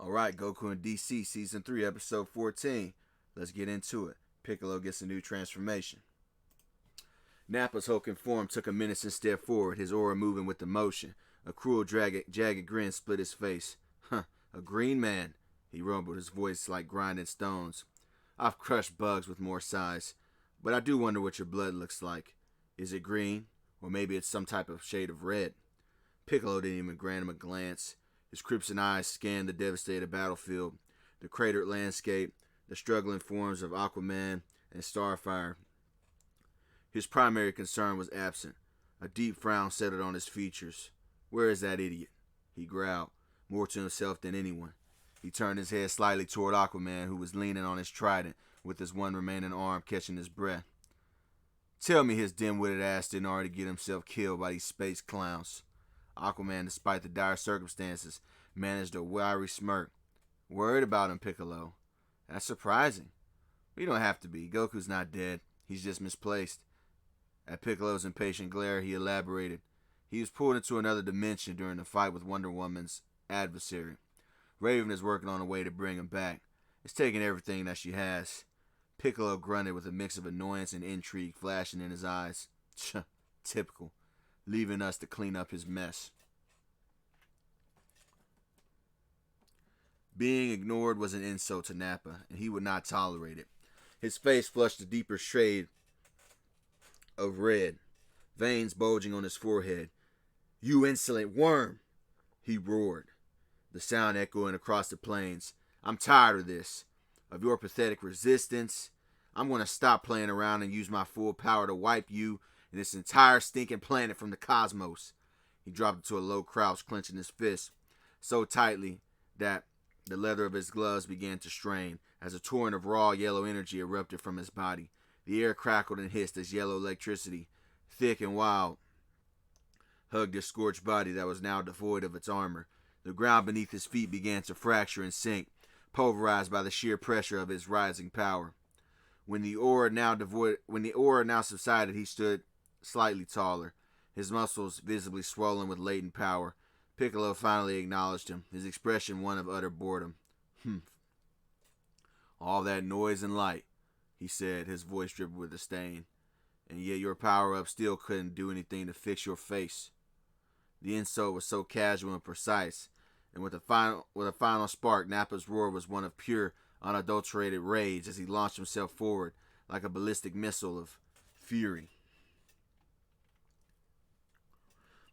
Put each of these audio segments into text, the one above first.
Alright, Goku and DC Season 3, Episode 14. Let's get into it. Piccolo gets a new transformation. Nappa's hulking form took a menacing step forward, his aura moving with emotion. A cruel, jagged grin split his face. Huh, a green man, he rumbled, his voice like grinding stones. I've crushed bugs with more size, but I do wonder what your blood looks like. Is it green? Or maybe it's some type of shade of red? Piccolo didn't even grant him a glance. His crimson eyes scanned the devastated battlefield, the cratered landscape, the struggling forms of Aquaman and Starfire. His primary concern was absent. A deep frown settled on his features. Where is that idiot? He growled, more to himself than anyone. He turned his head slightly toward Aquaman, who was leaning on his trident, with his one remaining arm catching his breath. Tell me his dim-witted ass didn't already get himself killed by these space clowns. Aquaman, despite the dire circumstances, managed a wiry smirk. Worried about him, Piccolo. That's surprising. You don't have to be. Goku's not dead. He's just misplaced. At Piccolo's impatient glare, he elaborated. He was pulled into another dimension during the fight with Wonder Woman's adversary. Raven is working on a way to bring him back. It's taking everything that she has. Piccolo grunted with a mix of annoyance and intrigue flashing in his eyes. Typical. Leaving us to clean up his mess. Being ignored was an insult to Nappa, and he would not tolerate it. His face flushed a deeper shade of red, veins bulging on his forehead. You insolent worm! He roared, the sound echoing across the plains. I'm tired of this, of your pathetic resistance. I'm going to stop playing around and use my full power to wipe you and this entire stinking planet from the cosmos. He dropped into a low crouch, clenching his fist so tightly that the leather of his gloves began to strain as a torrent of raw yellow energy erupted from his body. The air crackled and hissed as yellow electricity, thick and wild, hugged his scorched body that was now devoid of its armor. The ground beneath his feet began to fracture and sink, pulverized by the sheer pressure of his rising power. When the aura now subsided, he stood slightly taller, his muscles visibly swollen with latent power. Piccolo finally acknowledged him, his expression one of utter boredom. All that noise and light, he said, his voice dripping with disdain. And yet your power-up still couldn't do anything to fix your face. The insult was so casual and precise, and with a final spark, Nappa's roar was one of pure, unadulterated rage as he launched himself forward like a ballistic missile of fury.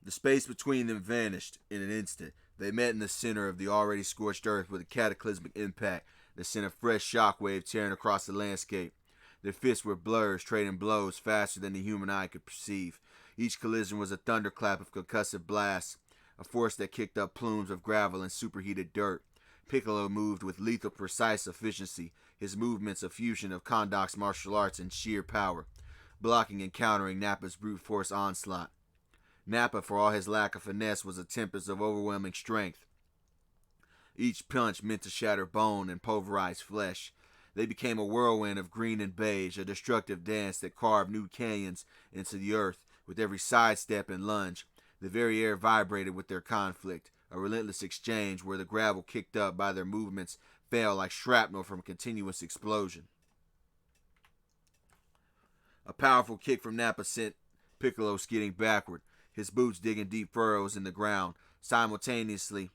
The space between them vanished in an instant. They met in the center of the already scorched earth with a cataclysmic impact that sent a fresh shockwave tearing across the landscape. Their fists were blurs, trading blows faster than the human eye could perceive. Each collision was a thunderclap of concussive blasts, a force that kicked up plumes of gravel and superheated dirt. Piccolo moved with lethal precise efficiency, his movements a fusion of Kondok's martial arts and sheer power, blocking and countering Nappa's brute force onslaught. Nappa, for all his lack of finesse, was a tempest of overwhelming strength. Each punch meant to shatter bone and pulverize flesh. They became a whirlwind of green and beige, a destructive dance that carved new canyons into the earth with every sidestep and lunge. The very air vibrated with their conflict, a relentless exchange where the gravel kicked up by their movements fell like shrapnel from continuous explosion. A powerful kick from Nappa sent Piccolo skidding backward, his boots digging deep furrows in the ground. Simultaneously,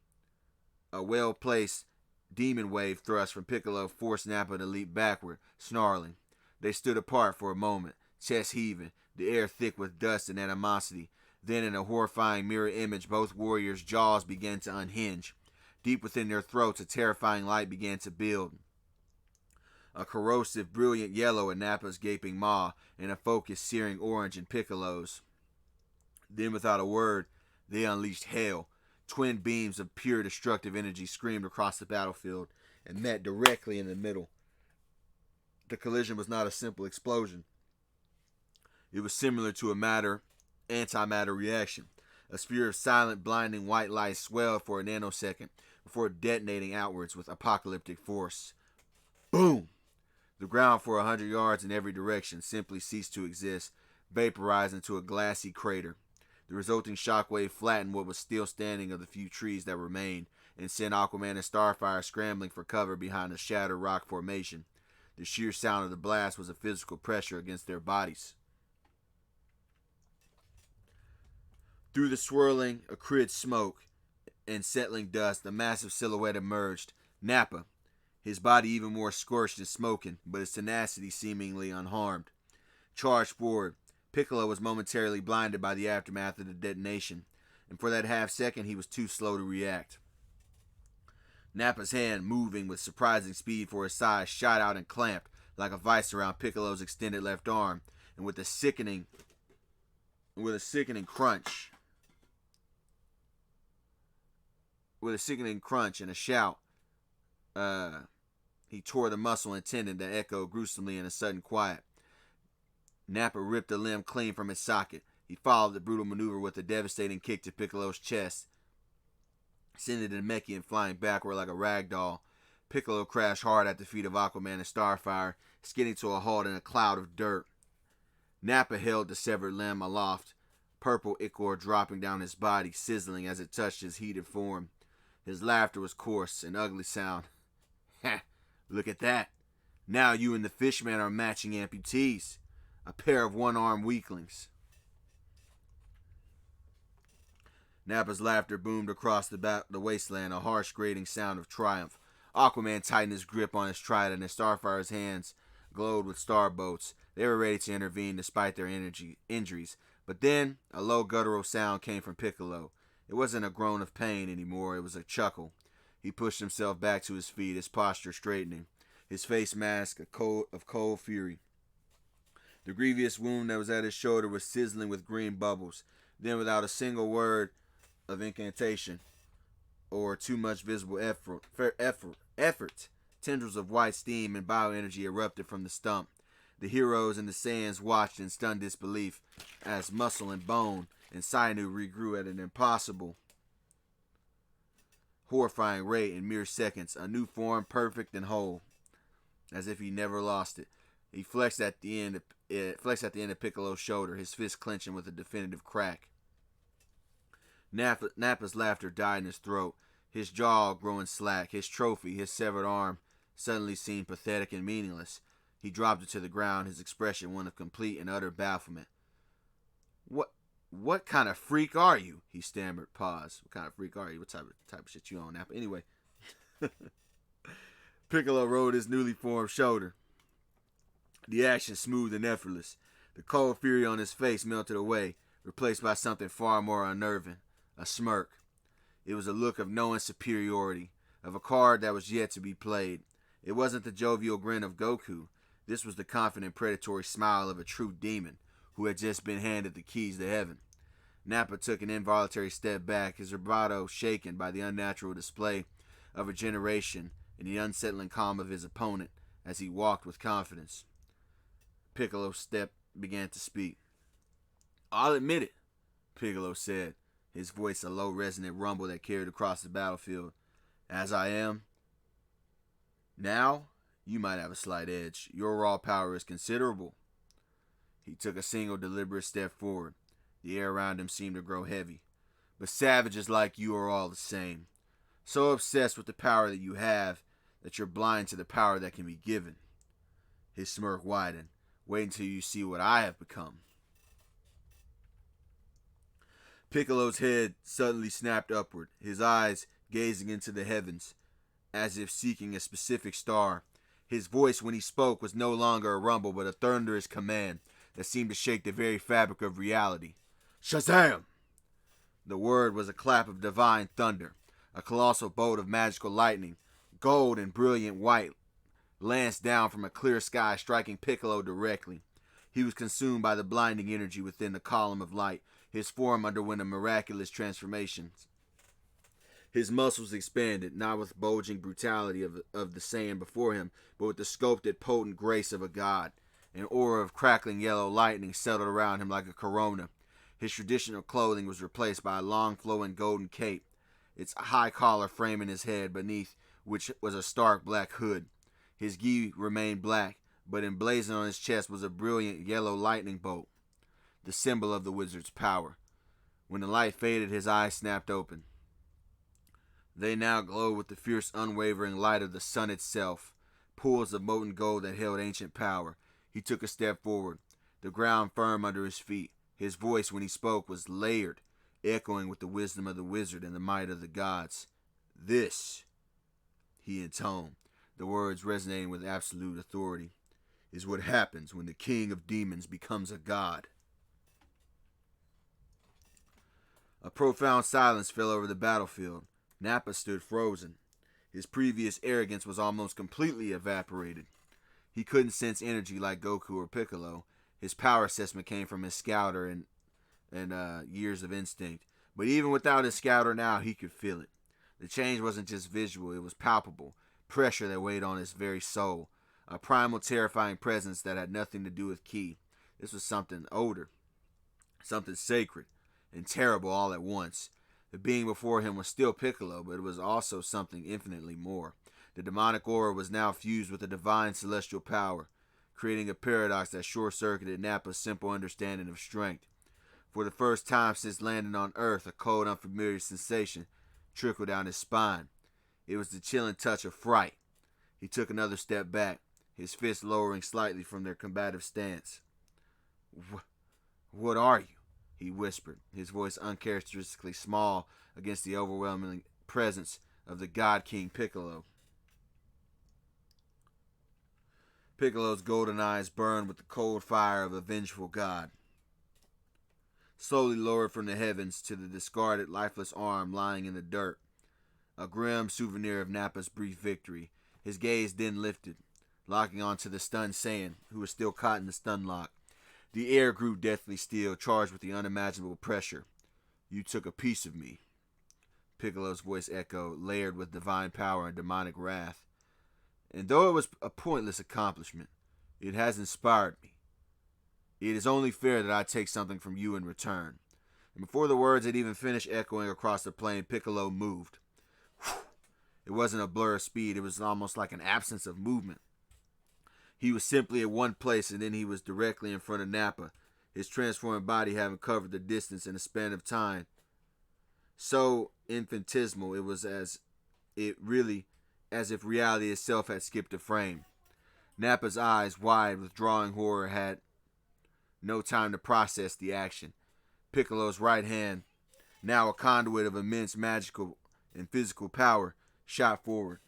a well-placed demon wave thrust from Piccolo forced Nappa to leap backward, snarling. They stood apart for a moment, chest heaving, the air thick with dust and animosity. Then, in a horrifying mirror image, both warriors' jaws began to unhinge. Deep within their throats, a terrifying light began to build. A corrosive, brilliant yellow in Nappa's gaping maw, and a focused, searing orange in Piccolo's. Then, without a word, they unleashed hell. Twin beams of pure destructive energy screamed across the battlefield and met directly in the middle. The collision was not a simple explosion. It was similar to a antimatter reaction. A sphere of silent, blinding white light swelled for a nanosecond before detonating outwards with apocalyptic force. Boom! The ground for 100 yards in every direction simply ceased to exist, vaporized into a glassy crater. The resulting shockwave flattened what was still standing of the few trees that remained and sent Aquaman and Starfire scrambling for cover behind a shattered rock formation. The sheer sound of the blast was a physical pressure against their bodies. Through the swirling, acrid smoke and settling dust, a massive silhouette emerged. Nappa, his body even more scorched and smoking, but his tenacity seemingly unharmed. Charged forward. Piccolo was momentarily blinded by the aftermath of the detonation, and for that half second he was too slow to react. Nappa's hand, moving with surprising speed for his size, shot out and clamped like a vice around Piccolo's extended left arm, and with a sickening crunch and a shout, he tore the muscle and tendon that echoed gruesomely in a sudden quiet. Nappa ripped the limb clean from its socket. He followed the brutal maneuver with a devastating kick to Piccolo's chest, sending the Namekian flying backward like a rag doll. Piccolo crashed hard at the feet of Aquaman and Starfire, skidding to a halt in a cloud of dirt. Nappa held the severed limb aloft, purple ichor dropping down his body, sizzling as it touched his heated form. His laughter was coarse, an ugly sound. Ha! Look at that. Now you and the fishman are matching amputees. A pair of one-armed weaklings. Nappa's laughter boomed across the wasteland, a harsh, grating sound of triumph. Aquaman tightened his grip on his trident, and Starfire's hands glowed with starboats. They were ready to intervene despite their injuries. But then, a low guttural sound came from Piccolo. It wasn't a groan of pain anymore, it was a chuckle. He pushed himself back to his feet, his posture straightening, his face masked of cold fury. The grievous wound that was at his shoulder was sizzling with green bubbles. Then, without a single word of incantation or too much visible effort, tendrils of white steam and bioenergy erupted from the stump. The heroes and the Saiyans watched in stunned disbelief as muscle and bone and sinew regrew at an impossible, horrifying rate in mere seconds. A new form, perfect and whole, as if he never lost it. He flexed at the end of Piccolo's shoulder, his fist clenching with a definitive crack. Nappa's laughter died in his throat, his jaw growing slack. His trophy, his severed arm, suddenly seemed pathetic and meaningless. He dropped it to the ground, his expression one of complete and utter bafflement. What kind of freak are you? He stammered. Pause. What kind of freak are you? What type of shit you on, Nappa? Anyway. Piccolo rode his newly formed shoulder, the action smooth and effortless. The cold fury on his face melted away, replaced by something far more unnerving, a smirk. It was a look of knowing superiority, of a card that was yet to be played. It wasn't the jovial grin of Goku. This was the confident predatory smile of a true demon who had just been handed the keys to heaven. Nappa took an involuntary step back, his bravado shaken by the unnatural display of Regeneration and the unsettling calm of his opponent as he walked with confidence. Piccolo began to speak. "I'll admit it," Piccolo said, his voice a low resonant rumble that carried across the battlefield. "As I am now, you might have a slight edge. Your raw power is considerable." He took a single deliberate step forward. The air around him seemed to grow heavy. "But savages like you are all the same. So obsessed with the power that you have that you're blind to the power that can be given." His smirk widened. "Wait until you see what I have become." Piccolo's head suddenly snapped upward, his eyes gazing into the heavens, as if seeking a specific star. His voice, when he spoke, was no longer a rumble, but a thunderous command that seemed to shake the very fabric of reality. "Shazam!" The word was a clap of divine thunder. A colossal bolt of magical lightning, gold and brilliant white, lanced down from a clear sky, striking Piccolo directly. He was consumed by the blinding energy within the column of light. His form underwent a miraculous transformation. His muscles expanded, not with bulging brutality of the Saiyan before him, but with the sculpted, potent grace of a god. An aura of crackling yellow lightning settled around him like a corona. His traditional clothing was replaced by a long, flowing golden cape, its high collar framing his head, beneath which was a stark black hood. His gi remained black, but emblazoned on his chest was a brilliant yellow lightning bolt, the symbol of the wizard's power. When the light faded, his eyes snapped open. They now glowed with the fierce, unwavering light of the sun itself, pools of molten gold that held ancient power. He took a step forward, the ground firm under his feet. His voice, when he spoke, was layered, echoing with the wisdom of the wizard and the might of the gods. "This," he intoned, the words resonating with absolute authority, "is what happens when the king of demons becomes a god." A profound silence fell over the battlefield. Nappa stood frozen. His previous arrogance was almost completely evaporated. He couldn't sense energy like Goku or Piccolo. His power assessment came from his scouter and years of instinct. But even without his scouter now, he could feel it. The change wasn't just visual, it was palpable. Pressure that weighed on his very soul. A primal, terrifying presence that had nothing to do with Ki. This was something older. Something sacred and terrible all at once. The being before him was still Piccolo, but it was also something infinitely more. The demonic aura was now fused with a divine celestial power, creating a paradox that short-circuited Nappa's simple understanding of strength. For the first time since landing on Earth, a cold, unfamiliar sensation trickled down his spine. It was the chilling touch of fright. He took another step back, his fists lowering slightly from their combative stance. "What are you?" he whispered, his voice uncharacteristically small against the overwhelming presence of the God King Piccolo. Piccolo's golden eyes burned with the cold fire of a vengeful god. Slowly lowered from the heavens to the discarded, lifeless arm lying in the dirt, a grim souvenir of Nappa's brief victory. His gaze then lifted, locking onto the stunned Saiyan, who was still caught in the stun lock. The air grew deathly still, charged with the unimaginable pressure. "You took a piece of me," Piccolo's voice echoed, layered with divine power and demonic wrath. "And though it was a pointless accomplishment, it has inspired me. It is only fair that I take something from you in return." And before the words had even finished echoing across the plain, Piccolo moved. It wasn't a blur of speed, it was almost like an absence of movement. He was simply at one place, and then he was directly in front of Nappa, his transformed body having covered the distance in a span of time so infinitesimal it was as if reality itself had skipped a frame. Nappa's eyes, wide with drawing horror, had no time to process the action. Piccolo's right hand, now a conduit of immense magical and physical power, shot forward.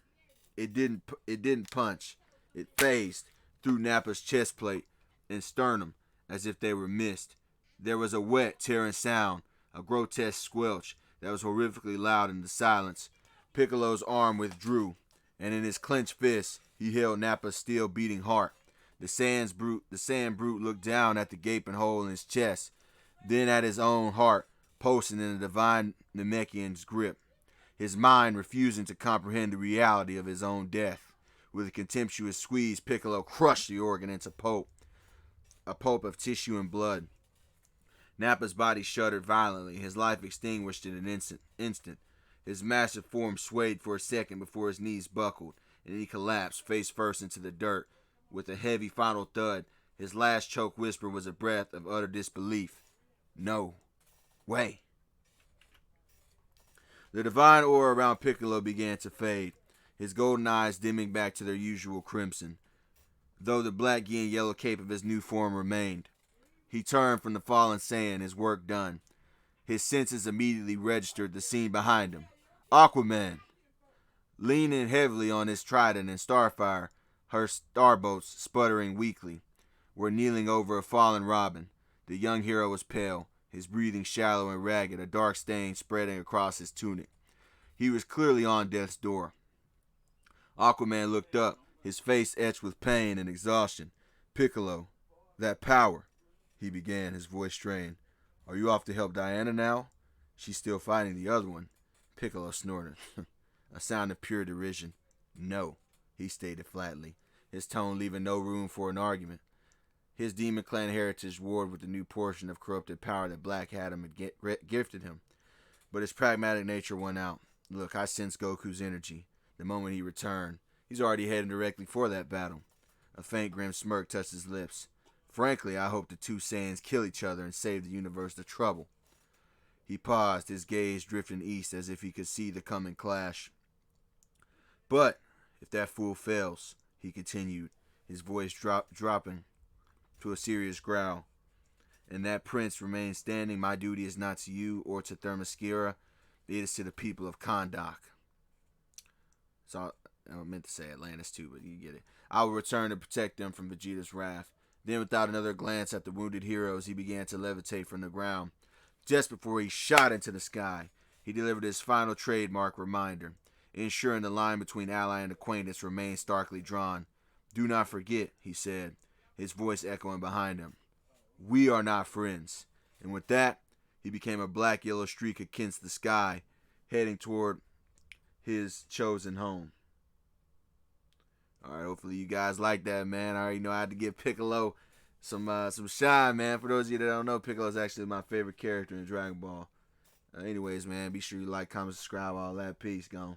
It didn't punch. It phased through Nappa's chest plate and sternum as if they were mist. There was a wet, tearing sound, a grotesque squelch that was horrifically loud in the silence. Piccolo's arm withdrew, and in his clenched fist, he held Nappa's still beating heart. The Saiyan brute looked down at the gaping hole in his chest, then at his own heart, pulsing in the divine Namekian's grip. His mind refusing to comprehend the reality of his own death. With a contemptuous squeeze, Piccolo crushed the organ into a pulp of tissue and blood. Nappa's body shuddered violently, his life extinguished in an instant. His massive form swayed for a second before his knees buckled, and he collapsed face first into the dirt. With a heavy final thud, his last choked whisper was a breath of utter disbelief. "No way." The divine aura around Piccolo began to fade, his golden eyes dimming back to their usual crimson, though the black gi and yellow cape of his new form remained. He turned from the fallen Saiyan, his work done. His senses immediately registered the scene behind him. Aquaman, leaning heavily on his trident, and Starfire, her starboats sputtering weakly, were kneeling over a fallen Robin. The young hero was pale, his breathing shallow and ragged, a dark stain spreading across his tunic. He was clearly on death's door. Aquaman looked up, his face etched with pain and exhaustion. "Piccolo, that power," he began, his voice strained. "Are you off to help Diana now? She's still fighting the other one." Piccolo snorted, a sound of pure derision. "No," he stated flatly, his tone leaving no room for an argument. His Demon Clan heritage warred with the new portion of corrupted power that Black Adam had gifted him. But his pragmatic nature won out. "Look, I sense Goku's energy. The moment he returned, he's already heading directly for that battle." A faint grim smirk touched his lips. "Frankly, I hope the two Saiyans kill each other and save the universe the trouble." He paused, his gaze drifting east as if he could see the coming clash. But if that fool fails, he continued, his voice dropping to a serious growl, and that prince remains standing, my duty is not to you or to Themyscira, it is to the people of Kahndaq. So I meant to say Atlantis too, but you get it. I will return to protect them from Vegeta's wrath. Then, without another glance at the wounded heroes, he began to levitate from the ground. Just before he shot into the sky, he delivered his final trademark reminder, ensuring the line between ally and acquaintance remained starkly drawn. Do not forget, he said, his voice echoing behind him. We are not friends. And with that, he became a black-yellow streak against the sky, heading toward his chosen home. Alright, hopefully you guys like that, man. I already know I had to give Piccolo some shine, man. For those of you that don't know, Piccolo is actually my favorite character in Dragon Ball. Anyways, man, be sure you like, comment, subscribe, all that. Peace, gone.